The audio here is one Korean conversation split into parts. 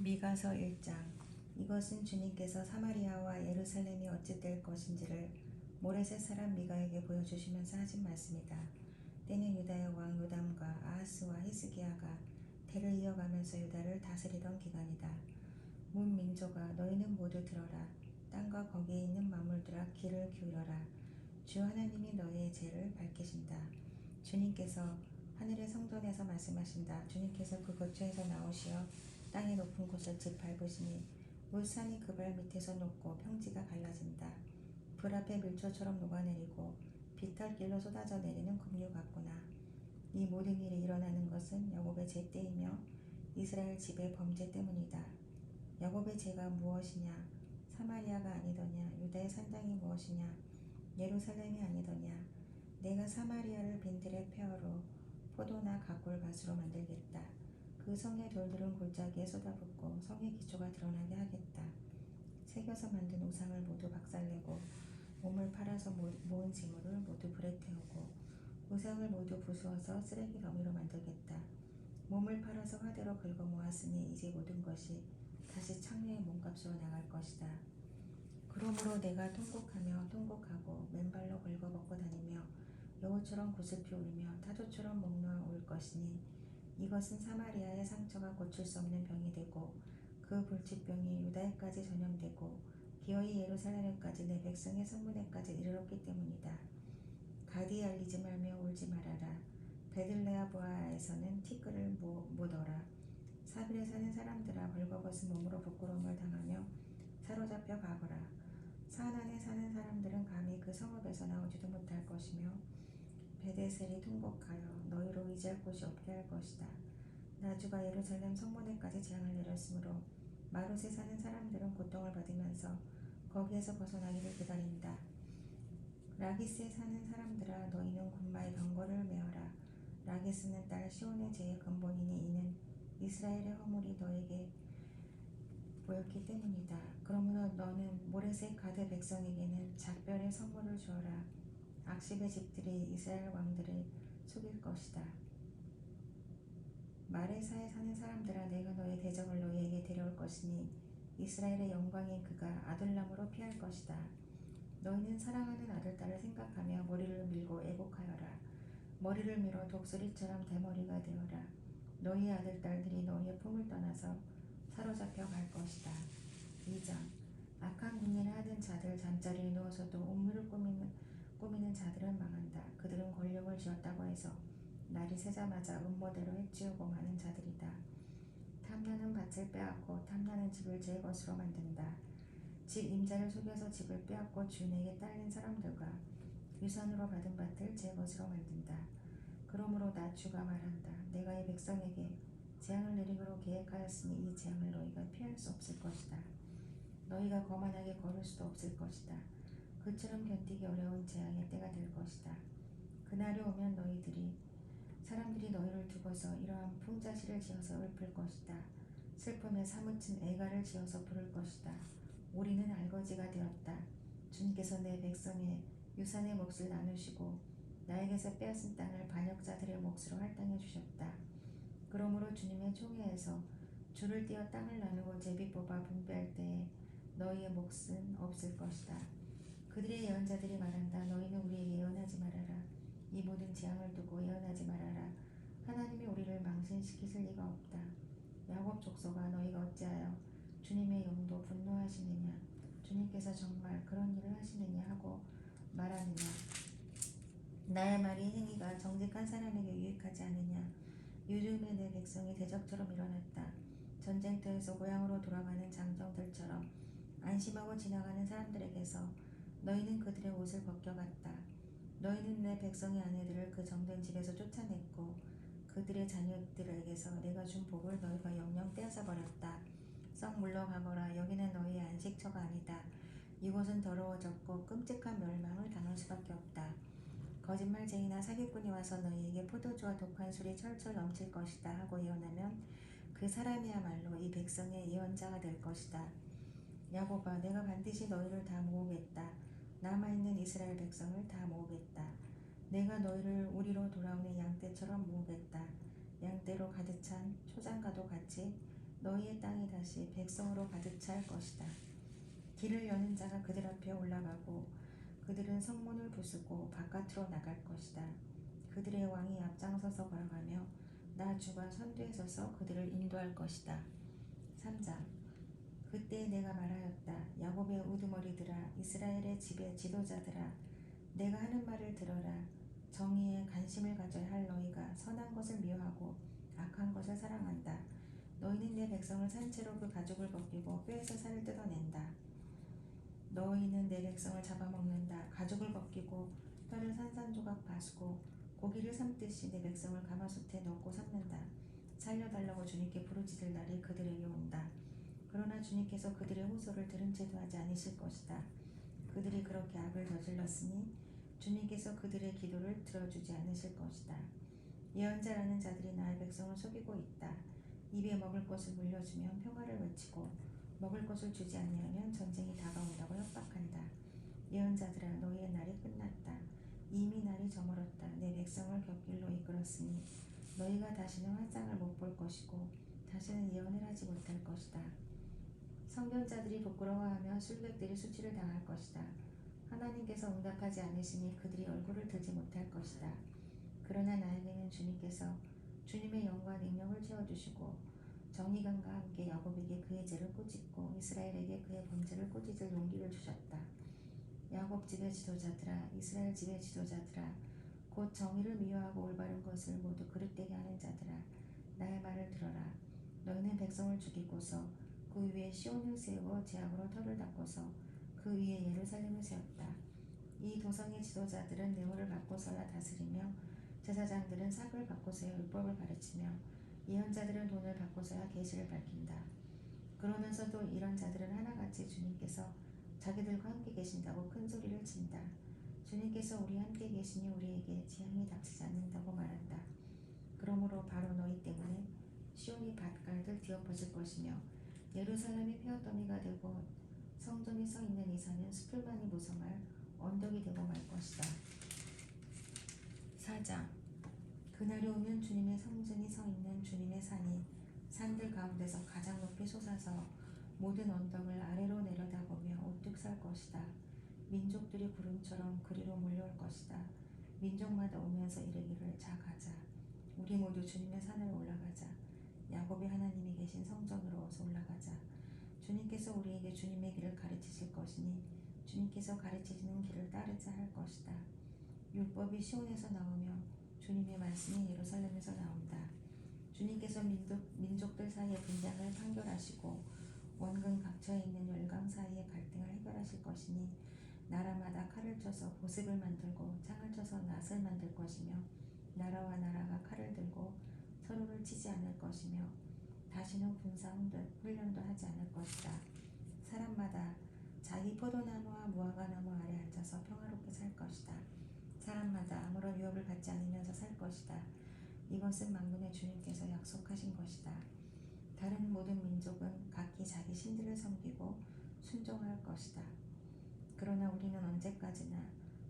미가서 1장. 이것은 주님께서 사마리아와 예루살렘이 어찌 될 것인지를 모레셋 사람 미가에게 보여주시면서 하신 말씀이다. 때는 유다의 왕 요담과 아하스와 히스기야가 대를 이어가면서 유다를 다스리던 기간이다. 문 민족아, 너희는 모두 들어라. 땅과 거기에 있는 만물들아, 귀를 기울여라. 주 하나님이 너희의 죄를 밝히신다. 주님께서 하늘의 성전에서 말씀하신다. 주님께서 그 거처에서 나오시어 땅의 높은 곳을 짓밟으시니 물산이 그 발 밑에서 녹고 평지가 갈라진다. 불 앞에 밀초처럼 녹아내리고 비탈길로 쏟아져 내리는 급류 같구나. 이 모든 일이 일어나는 것은 야곱의 죄 때이며 이스라엘 집의 범죄 때문이다. 야곱의 죄가 무엇이냐? 사마리아가 아니더냐? 유다의 산당이 무엇이냐? 예루살렘이 아니더냐? 내가 사마리아를 빈들의 폐허로 포도나 가꿀밭으로 만들겠다. 그 성의 돌들은 골짜기에 쏟아붓고 성의 기초가 드러나게 하겠다. 새겨서 만든 우상을 모두 박살내고 몸을 팔아서 모은 재물을 모두 불에 태우고 우상을 모두 부수어서 쓰레기 더미로 만들겠다. 몸을 팔아서 화대로 긁어 모았으니 이제 모든 것이 다시 창녀의 몸값으로 나갈 것이다. 그러므로 내가 통곡하고 맨발로 벌거벗고 다니며 여우처럼 구슬피 울며 타조처럼 목 놓아 올 것이니 이것은 사마리아의 상처가 고칠 수 없는 병이 되고 그 불치병이 유다에까지 전염되고 기어이 예루살렘에까지 내 백성의 성문에까지 이르렀기 때문이다. 가디에 알리지 말며 울지 말아라. 베들레아보아에서는 티끌을 묻어라. 사빌에 사는 사람들아, 벌거벗은 몸으로 부끄러움을 당하며 사로잡혀 가거라. 산 안에 사는 사람들은 감히 그 성읍에서 나오지도 못할 것이며 베데셀이 통곡하여 너희로 의지할 곳이 없게 할 것이다. 나주가 예루살렘 성문에까지 재앙을 내렸으므로 마룻에 사는 사람들은 고통을 받으면서 거기에서 벗어나기를 기다린다. 라기스에 사는 사람들아, 너희는 굶마의 병거를 메어라. 라기스는 딸 시온의 죄의 근본이니 이는 이스라엘의 허물이 너에게 보였기 때문이다. 그러므로 너는 모레셋 가드 백성에게는 작별의 선물을 주어라. 악십의 집들이 이스라엘 왕들을 속일 것이다. 마레사에 사는 사람들아, 내가 너의 대적을 너희에게 데려올 것이니 이스라엘의 영광인 그가 아둘람으로 피할 것이다. 너희는 사랑하는 아들딸을 생각하며 머리를 밀고 애곡하여라. 머리를 밀어 독수리처럼 대머리가 되어라. 너희의 아들딸들이 너희의 품을 떠나서 사로잡혀 갈 것이다. 2장. 악한 궁리를 하던 자들, 잠자리에 누워서도 운물을 꾸미는 자들은 망한다. 그들은 권력을 쥐었다고 해서 날이 새자마자 음모대로 해치우고 마는 자들이다. 탐나는 밭을 빼앗고 탐나는 집을 제 것으로 만든다. 집 임자를 속여서 집을 빼앗고 주인에게 딸린 사람들과 유산으로 받은 밭을 제 것으로 만든다. 그러므로 나 주가 말한다. 내가 이 백성에게 재앙을 내리기로 계획하였으니 이 재앙을 너희가 피할 수 없을 것이다. 너희가 거만하게 걸을 수도 없을 것이다. 그처럼 견디기 어려운 재앙의 때가 될 것이다. 그날이 오면 사람들이 너희를 두고서 이러한 풍자시를 지어서 읊을 것이다. 슬픔에 사무친 애가를 지어서 부를 것이다. 우리는 알거지가 되었다. 주님께서 내 백성의 유산의 몫을 나누시고 나에게서 빼앗은 땅을 반역자들의 몫으로 할당해 주셨다. 그러므로 주님의 총회에서 줄을 띄어 땅을 나누고 제비 뽑아 분배할 때에 너희의 몫은 없을 것이다. 그들의 예언자들이 말한다. 너희는 우리에게 예언하지 말아라. 이 모든 재앙을 두고 예언하지 말아라. 하나님이 우리를 망신시키실 리가 없다. 야곱 족속아, 너희가 어찌하여 주님의 영도 분노하시느냐? 주님께서 정말 그런 일을 하시느냐 하고 말하느냐? 나의 말이 행위가 정직한 사람에게 유익하지 않으냐? 요즘에 내 백성이 대적처럼 일어났다. 전쟁터에서 고향으로 돌아가는 장정들처럼 안심하고 지나가는 사람들에게서 너희는 그들의 옷을 벗겨갔다. 너희는 내 백성의 아내들을 그 정든 집에서 쫓아냈고 그들의 자녀들에게서 내가 준 복을 너희가 영영 떼어서 버렸다. 썩 물러가거라. 여기는 너희의 안식처가 아니다. 이곳은 더러워졌고 끔찍한 멸망을 당할 수밖에 없다. 거짓말쟁이나 사기꾼이 와서 너희에게 포도주와 독한 술이 철철 넘칠 것이다 하고 예언하면 그 사람이야말로 이 백성의 예언자가 될 것이다. 야곱아, 내가 반드시 너희를 다 모으겠다. 남아있는 이스라엘 백성을 다 모으겠다. 내가 너희를 우리로 돌아오는 양떼처럼 모으겠다. 양떼로 가득 찬 초장과도 같이 너희의 땅이 다시 백성으로 가득 찰 것이다. 길을 여는 자가 그들 앞에 올라가고 그들은 성문을 부수고 바깥으로 나갈 것이다. 그들의 왕이 앞장서서 걸어가며 나 주가 선두에 서서 그들을 인도할 것이다. 3장. 그때 내가 말하였다. 야곱의 우두머리들아, 이스라엘의 집의 지도자들아, 내가 하는 말을 들어라. 정의에 관심을 가져야 할 너희가 선한 것을 미워하고 악한 것을 사랑한다. 너희는 내 백성을 산채로 그 가죽을 벗기고 뼈에서 살을 뜯어낸다. 너희는 내 백성을 잡아먹는다. 가죽을 벗기고 뼈를 산산조각 바수고 고기를 삶듯이 내 백성을 가마솥에 넣고 삶는다. 살려달라고 주님께 부르짖을 날이 그들에게 온다. 그러나 주님께서 그들의 호소를 들은 채도 하지 않으실 것이다. 그들이 그렇게 악을 저질렀으니 주님께서 그들의 기도를 들어주지 않으실 것이다. 예언자라는 자들이 나의 백성을 속이고 있다. 입에 먹을 것을 물려주면 평화를 외치고 먹을 것을 주지 아니하면 전쟁이 다가온다고 협박한다. 예언자들아, 너희의 날이 끝났다. 이미 날이 저물었다. 내 백성을 곁길로 이끌었으니 너희가 다시는 환상을 못 볼 것이고 다시는 예언을 하지 못할 것이다. 성견자들이 부끄러워하며 술객들이 수치를 당할 것이다. 하나님께서 응답하지 않으시니 그들이 얼굴을 들지 못할 것이다. 그러나 나에게는 주님께서 주님의 영과 능력을 채워주시고 정의감과 함께 야곱에게 그의 죄를 꾸짖고 이스라엘에게 그의 범죄를 꾸짖을 용기를 주셨다. 야곱 집의 지도자들아, 이스라엘 집의 지도자들아, 곧 정의를 미워하고 올바른 것을 모두 그릇되게 하는 자들아, 나의 말을 들어라. 너희는 백성을 죽이고서 그 위에 시온을 세워 제약으로 털을 닦고서 그 위에 예루살렘을 세웠다. 이 도성의 지도자들은 뇌물을 받고서야 다스리며 제사장들은 삭을 받고서야 율법을 가르치며 예언자들은 돈을 받고서야 계시를 밝힌다. 그러면서도 이런 자들은 하나같이 주님께서 자기들과 함께 계신다고 큰 소리를 친다. 주님께서 우리 함께 계시니 우리에게 재앙이 닥치지 않는다고 말한다. 그러므로 바로 너희 때문에 시온이 밭갈들 뒤엎어질 것이며 예루살렘이 폐허더미가 되고 성전이 서 있는 이 산은 숲을만이 무성할 언덕이 되고 말 것이다. 4장. 그날이 오면 주님의 성전이 서 있는 주님의 산이 산들 가운데서 가장 높이 솟아서 모든 언덕을 아래로 내려다보며 우뚝 설 것이다. 민족들이 구름처럼 그리로 몰려올 것이다. 민족마다 오면서 이르기를 자 가자. 우리 모두 주님의 산으로 올라가자. 야곱의 하나님이 계신 성전으로 어서 올라가자. 주님께서 우리에게 주님의 길을 가르치실 것이니 주님께서 가르치시는 길을 따르자 할 것이다. 율법이 시온에서 나오며 주님의 말씀이 예루살렘에서 나온다. 주님께서 민족들 사이의 분쟁을 판결하시고 원근 각처에 있는 열강 사이의 갈등을 해결하실 것이니 나라마다 칼을 쳐서 보습을 만들고 창을 쳐서 낫을 만들 것이며 나라와 나라가 칼을 들고 서로를 치지 않을 것이며 다시는 군사 훈련도 하지 않을 것이다. 사람마다 자기 포도나무와 무화과나무 아래 앉아서 평화롭게 살 것이다. 사람마다 아무런 위협을 받지 않으면서 살 것이다. 이것은 만군의 주님께서 약속하신 것이다. 다른 모든 민족은 각기 자기 신들을 섬기고 순종할 것이다. 그러나 우리는 언제까지나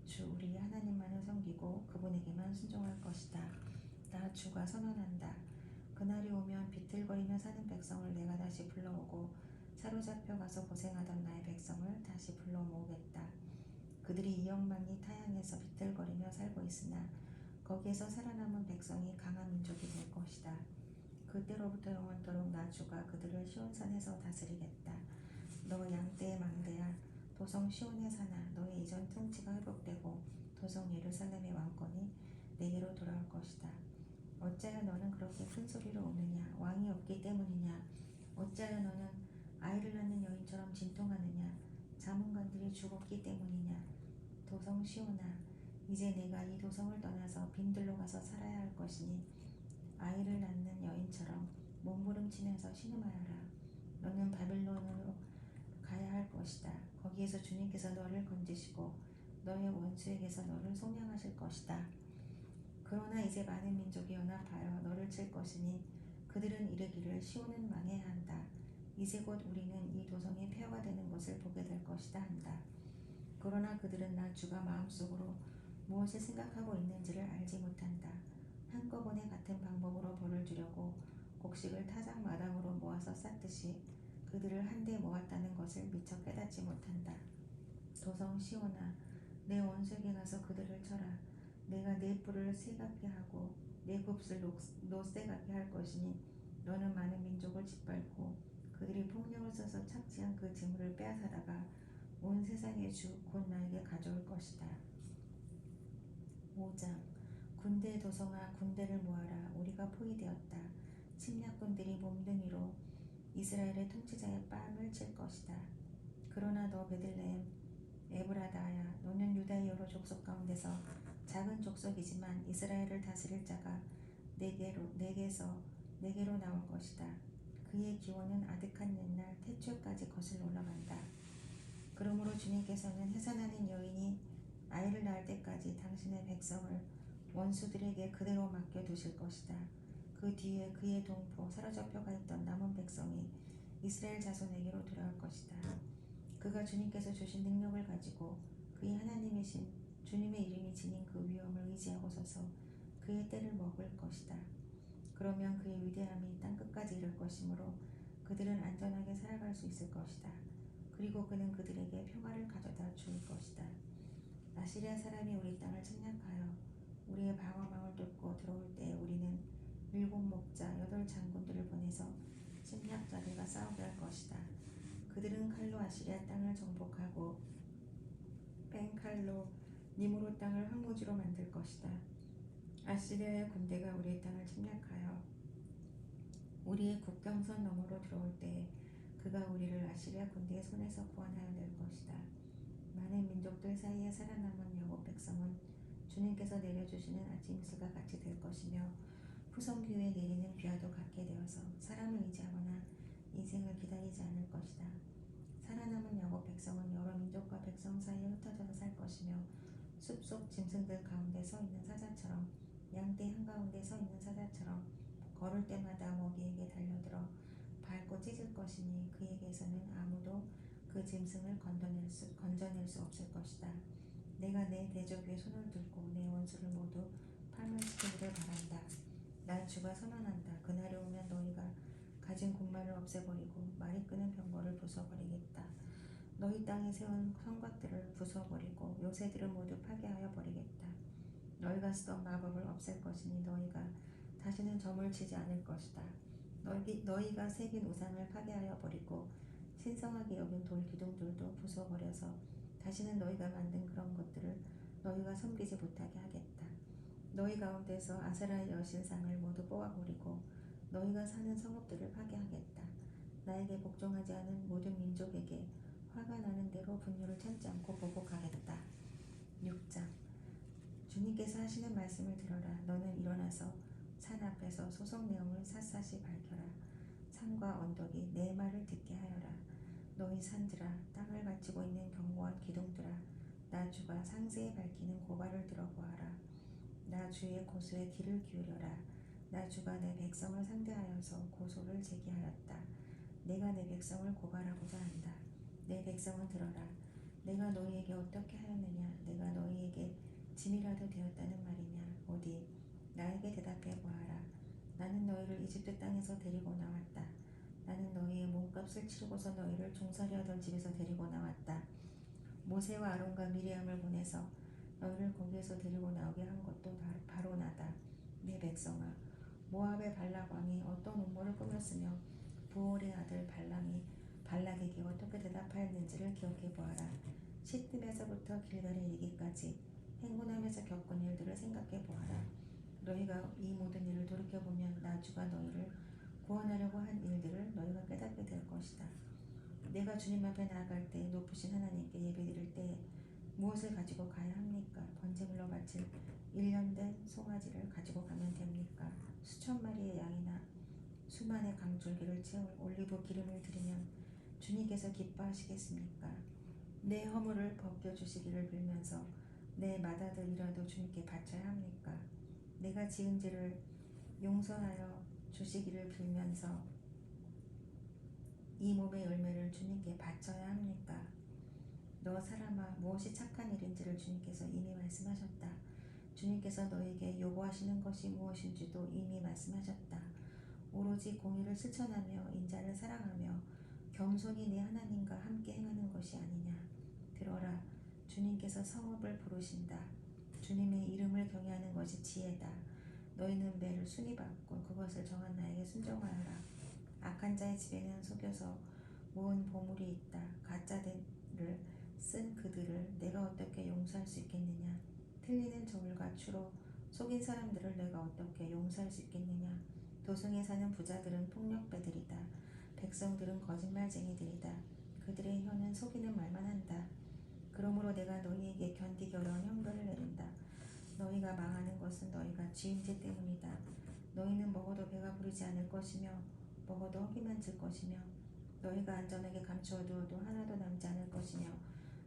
주 우리 하나님만을 섬기고 그분에게만 순종할 것이다. 나 주가 선언한다. 그날이 오면 비틀거리며 사는 백성을 내가 다시 불러오고 사로잡혀 가서 고생하던 나의 백성을 다시 불러 모으겠다. 그들이 이역만리 타향에서 비틀거리며 살고 있으나 거기에서 살아남은 백성이 강한 민족이 될 것이다. 그때로부터 영원토록 나 주가 그들을 시온산에서 다스리겠다. 너 양떼의 망대야, 도성 시온의 산아, 너의 이전 통치가 회복되고 도성 예루살렘의 왕권이 내게로 돌아올 것이다. 어찌하여 너는 그렇게 큰 소리로 우느냐? 왕이 없기 때문이냐? 어찌하여 너는 아이를 낳는 여인처럼 진통하느냐? 자문관들이 죽었기 때문이냐? 도성 시온아, 이제 내가 이 도성을 떠나서 빈들로 가서 살아야 할 것이니 아이를 낳는 여인처럼 몸부림치면서 신음하여라. 너는 바빌론으로 가야 할 것이다. 거기에서 주님께서 너를 건지시고 너의 원수에게서 너를 속량하실 것이다. 그러나 이제 많은 민족이 연합하여 너를 칠 것이니 그들은 이르기를 시온은 망해야 한다. 이제 곧 우리는 이 도성이 폐허가 되는 것을 보게 될 것이다 한다. 그러나 그들은 나 주가 마음속으로 무엇을 생각하고 있는지를 알지 못한다. 한꺼번에 같은 방법으로 벌을 주려고 곡식을 타작마당으로 모아서 쌌듯이 그들을 한데 모았다는 것을 미처 깨닫지 못한다. 도성 시온아, 내 원수에게 가서 그들을 쳐라. 내가 네 뿔을 새같게 하고 네 곱슬 노새같게 할 것이니 너는 많은 민족을 짓밟고 그들이 폭력을 써서 착취한 그 재물을 빼앗아다가 온 세상의 주 곧 나에게 가져올 것이다. 5장. 군대 도성아, 군대를 모아라. 우리가 포위되었다. 침략군들이 몸뚱이로 이스라엘의 통치자의 뺨을 칠 것이다. 그러나 너 베들레헴 에브라다야, 너는 유다의 여러 족속 가운데서 작은 족속이지만 이스라엘을 다스릴 자가 내게로 나올 것이다. 그의 기원은 아득한 옛날 태초까지 거슬러 올라간다. 그러므로 주님께서는 해산하는 여인이 아이를 낳을 때까지 당신의 백성을 원수들에게 그대로 맡겨두실 것이다. 그 뒤에 그의 동포 사로잡혀가 있던 남은 백성이 이스라엘 자손에게로 돌아올 것이다. 그가 주님께서 주신 능력을 가지고 그의 하나님이신 주님의 이름이 지닌 그 위엄을 의지하고 서서 그의 때를 먹을 것이다. 그러면 그의 위대함이 땅끝까지 이를 것이므로 그들은 안전하게 살아갈 수 있을 것이다. 그리고 그는 그들에게 평화를 가져다 줄 것이다. 아시리아 사람이 우리 땅을 침략하여 우리의 방어망을 뚫고 들어올 때 우리는 7 목자 8 장군들을 보내서 침략자들과 싸우게 할 것이다. 그들은 칼로 아시리아 땅을 정복하고 뺀칼로 니므롯 땅을 황무지로 만들 것이다. 아시리아의 군대가 우리의 땅을 침략하여 우리의 국경선 너머로 들어올 때에 그가 우리를 아시리아 군대의 손에서 구원하여 낼 것이다. 많은 민족들 사이에 살아남은 야곱 백성은 주님께서 내려주시는 아침 이슬과 같이 될 것이며 후성 기후에 내리는 비와도 같게 되어서 사람을 의지하거나 인생을 기다리지 않을 것이다. 살아남은 야곱 백성은 여러 민족과 백성 사이에 흩어져서 살 것이며 숲속 짐승들 가운데 서 있는 사자처럼 양떼 한가운데 서 있는 사자처럼 걸을 때마다 먹이에게 달려들어 밟고 찢을 것이니 그에게서는 아무도 그 짐승을 건져낼 수 없을 것이다. 내가 내 대적 위에 손을 들고 내 원수를 모두 파멸시키기를 바란다. 난 주가 선언한다. 그날이 오면 너희가 가진 군마를 없애버리고 말이 끄는 병거를 부숴버리겠다. 너희 땅에 세운 성곽들을 부숴버리고 요새들을 모두 파괴하여 버리겠다. 너희가 쓰던 마법을 없앨 것이니 너희가 다시는 점을 치지 않을 것이다. 너희가 새긴 우상을 파괴하여 버리고 신성하게 여긴 돌 기둥들도 부숴버려서 다시는 너희가 만든 그런 것들을 너희가 섬기지 못하게 하겠다. 너희 가운데서 아세라의 여신상을 모두 뽑아버리고 너희가 사는 성읍들을 파괴하겠다. 나에게 복종하지 않은 모든 민족에게 화가 나는 대로 분노를 참지 않고 보복하겠다. 6장. 주님께서 하시는 말씀을 들어라. 너는 일어나서 산 앞에서 소속 내용을 샅샅이 밝혀라. 산과 언덕이 내 말을 듣게 하여라. 너희 산들아, 땅을 바치고 있는 견고한 기둥들아, 나 주가 상세히 밝히는 고발을 들어보아라. 나 주의 고소에 귀를 기울여라. 나 주가 내 백성을 상대하여서 고소를 제기하였다. 내가 내 백성을 고발하고자 한다. 내 백성은 들어라. 내가 너희에게 어떻게 하였느냐? 내가 너희에게 짐이라도 되었다는 말이냐? 어디 나에게 대답해 보아라. 나는 너희를 이집트 땅에서 데리고 나왔다. 나는 너희의 몸값을 치르고서 너희를 종살이 하던 집에서 데리고 나왔다. 모세와 아론과 미리암을 보내서 너희를 거기에서 데리고 나오게 한 것도 바로 나다. 내 백성아, 모압의 발락 왕이 어떤 음모를 꾸몄으며 부올의 아들 발락에게 어떻게 대답하였는지를 기억해 보아라. 시뜸에서부터 길갈에 이르기까지 행군함에서 겪은 일들을 생각해 보아라. 너희가 이 모든 일을 돌이켜보면 나 주가 너희를 구원하려고 한 일들을 너희가 깨닫게 될 것이다. 내가 주님 앞에 나아갈 때 높으신 하나님께 예배드릴 때 무엇을 가지고 가야 합니까? 번제물로 바칠 1년 된 송아지를 가지고 가면 됩니까? 수천 마리의 양이나 수만의 강줄기를 채울 올리브 기름을 드리면 주님께서 기뻐하시겠습니까? 내 허물을 벗겨주시기를 빌면서 내 맏아들이라도 주님께 바쳐야 합니까? 내가 지은 죄를 용서하여 주시기를 빌면서 이 몸의 열매를 주님께 바쳐야 합니까? 너 사람아, 무엇이 착한 일인지를 주님께서 이미 말씀하셨다. 주님께서 너에게 요구하시는 것이 무엇인지도 이미 말씀하셨다. 오로지 공의를 실천하며 인자를 사랑하며 겸손히 내 하나님과 함께 행하는 것이 아니냐. 들어라, 주님께서 성읍을 부르신다. 주님의 이름을 경외하는 것이 지혜다. 너희는 매를 순히 받고 그것을 정한 나에게 순종하여라. 악한 자의 집에는 속여서 모은 보물이 있다. 가짜들을 쓴 그들을 내가 어떻게 용서할 수 있겠느냐. 틀리는 저울과 추로 속인 사람들을 내가 어떻게 용서할 수 있겠느냐. 도성에 사는 부자들은 폭력배들이다. 백성들은 거짓말쟁이들이다. 그들의 혀는 속이는 말만 한다. 그러므로 내가 너희에게 견디기 어려운 형벌을 내린다. 너희가 망하는 것은 너희가 죄인지 때문이다. 너희는 먹어도 배가 부르지 않을 것이며 먹어도 허기만 질 것이며 너희가 안전하게 감추어두어도 하나도 남지 않을 것이며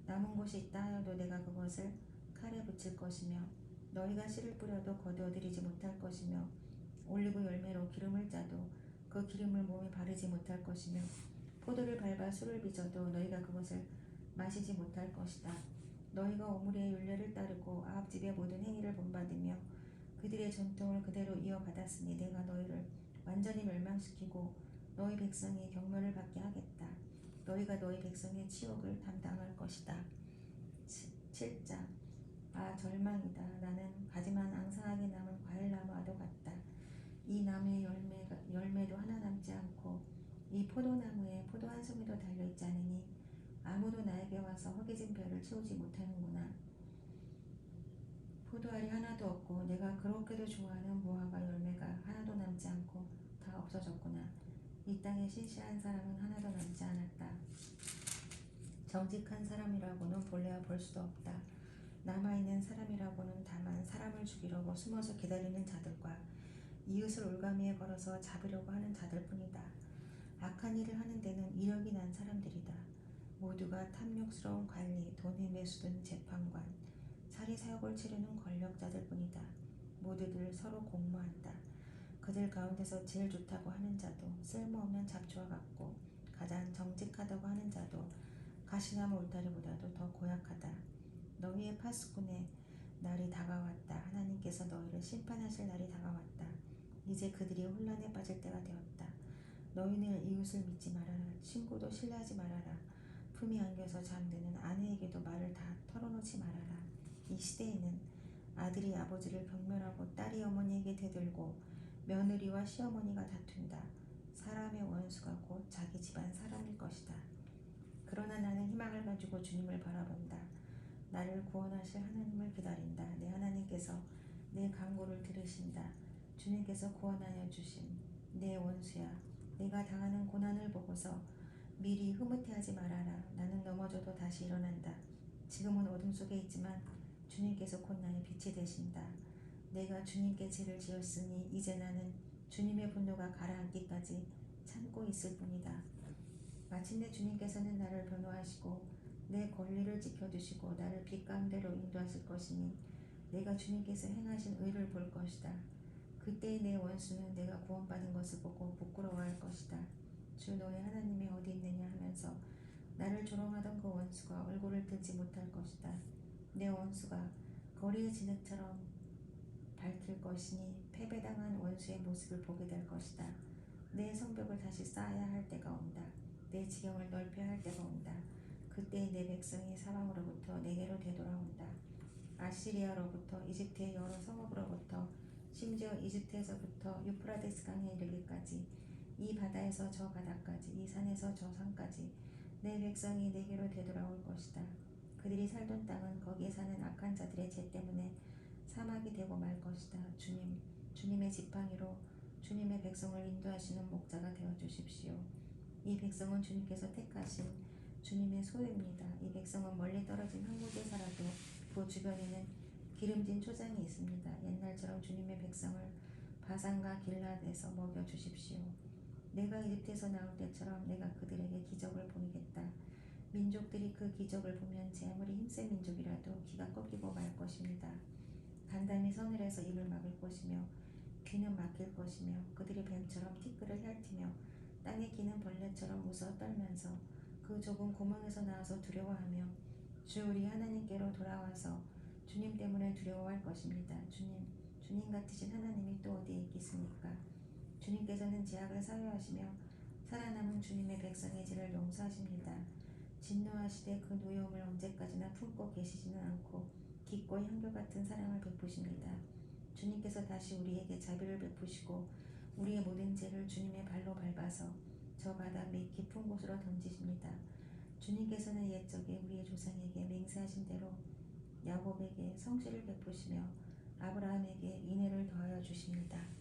남은 곳이 있다 하여도 내가 그것을 칼에 붙일 것이며 너희가 씨를 뿌려도 거두어들이지 못할 것이며 올리브 열매로 기름을 짜도 그 기름을 몸에 바르지 못할 것이며 포도를 밟아 술을 빚어도 너희가 그것을 마시지 못할 것이다. 너희가 오므리의 율례를 따르고 아합집의 모든 행위를 본받으며 그들의 전통을 그대로 이어받았으니 내가 너희를 완전히 멸망시키고 너희 백성이 경멸을 받게 하겠다. 너희가 너희 백성의 치욕을 담당할 것이다. 7장. 아, 절망이다. 나는 가지만 앙상하게 남은 과일나무와도 같다. 이 나무의 열매도 하나 남지 않고 이 포도나무에 포도 한 송이도 달려있지 않으니 아무도 나에게 와서 허기진 벼를 채우지 못하는구나. 포도알이 하나도 없고 내가 그렇게도 좋아하는 무화과 열매가 하나도 남지 않고 다 없어졌구나. 이 땅에 신실한 사람은 하나도 남지 않았다. 정직한 사람이라고는 본래야 볼 수도 없다. 남아있는 사람이라고는 다만 사람을 죽이려고 숨어서 기다리는 자들과 이웃을 올가미에 걸어서 잡으려고 하는 자들 뿐이다. 악한 일을 하는 데는 이력이 난 사람들이다. 모두가 탐욕스러운 관리, 돈에 매수된 재판관, 사리사욕을 치르는 권력자들 뿐이다. 모두들 서로 공모한다. 그들 가운데서 제일 좋다고 하는 자도 쓸모없는 잡초와 같고 가장 정직하다고 하는 자도 가시나무 울타리보다도 더 고약하다. 너희의 파수꾼의 날이 다가왔다. 하나님께서 너희를 심판하실 날이 다가왔다. 이제 그들이 혼란에 빠질 때가 되었다. 너희는 이웃을 믿지 말아라. 친구도 신뢰하지 말아라. 품이 안겨서 잠드는 아내에게도 말을 다 털어놓지 말아라. 이 시대에는 아들이 아버지를 경멸하고 딸이 어머니에게 대들고 며느리와 시어머니가 다툰다. 사람의 원수가 곧 자기 집안 사람일 것이다. 그러나 나는 희망을 가지고 주님을 바라본다. 나를 구원하실 하나님을 기다린다. 내 하나님께서 내 간구를 들으신다. 주님께서 구원하여 주신 내 원수야, 내가 당하는 고난을 보고서 미리 흐뭇해하지 말아라. 나는 넘어져도 다시 일어난다. 지금은 어둠 속에 있지만 주님께서 곧 나의 빛이 되신다. 내가 주님께 죄를 지었으니 이제 나는 주님의 분노가 가라앉기까지 참고 있을 뿐이다. 마침내 주님께서는 나를 변호하시고 내 권리를 지켜주시고 나를 빛 가운데로 인도하실 것이니 내가 주님께서 행하신 의를 볼 것이다. 그때 내 원수는 내가 구원받은 것을 보고 부끄러워할 것이다. 주 너의 하나님이 어디 있느냐 하면서 나를 조롱하던 그 원수가 얼굴을 들지 못할 것이다. 내 원수가 거리의 진흙처럼 밝힐 것이니 패배당한 원수의 모습을 보게 될 것이다. 내 성벽을 다시 쌓아야 할 때가 온다. 내 지경을 넓혀야 할 때가 온다. 그때 내 백성이 사방으로부터 내게로 되돌아온다. 아시리아로부터 이집트의 여러 성읍으로부터 심지어 이집트에서부터 유프라데스 강에 이르기까지 이 바다에서 저 바다까지 이 산에서 저 산까지 내 백성이 내게로 되돌아올 것이다. 그들이 살던 땅은 거기에 사는 악한 자들의 죄 때문에 사막이 되고 말 것이다. 주님의 지팡이로 주님의 백성을 인도하시는 목자가 되어 주십시오. 이 백성은 주님께서 택하신 주님의 소유입니다. 이 백성은 멀리 떨어진 항구에 살아도 그 주변에는 기름진 초장이 있습니다. 옛날처럼 주님의 백성을 바산과 길앗에서 먹여 주십시오. 내가 이집트에서 나올 때처럼 내가 그들에게 기적을 보이겠다. 민족들이 그 기적을 보면 제 아무리 힘센 민족이라도 귀가 꺾이고 말 것입니다. 간담이 서늘해서 입을 막을 것이며 귀는 막힐 것이며 그들이 뱀처럼 티끌을 핥으며 땅에 기는 벌레처럼 웃어 떨면서 그 좁은 구멍에서 나와서 두려워하며 주 우리 하나님께로 돌아와서 주님 때문에 두려워할 것입니다. 주님 같으신 하나님이 또 어디에 있겠습니까? 주님께서는 죄악을 사유하시며 살아남은 주님의 백성의 죄를 용서하십니다. 진노하시되 그 노여움을 언제까지나 품고 계시지는 않고 깊고 한결같은 사랑을 베푸십니다. 주님께서 다시 우리에게 자비를 베푸시고 우리의 모든 죄를 주님의 발로 밟아서 저 바다 및 깊은 곳으로 던지십니다. 주님께서는 옛적에 우리의 조상에게 맹세하신 대로 야곱에게 성실을 베푸시며 아브라함에게 인애를 더하여 주십니다.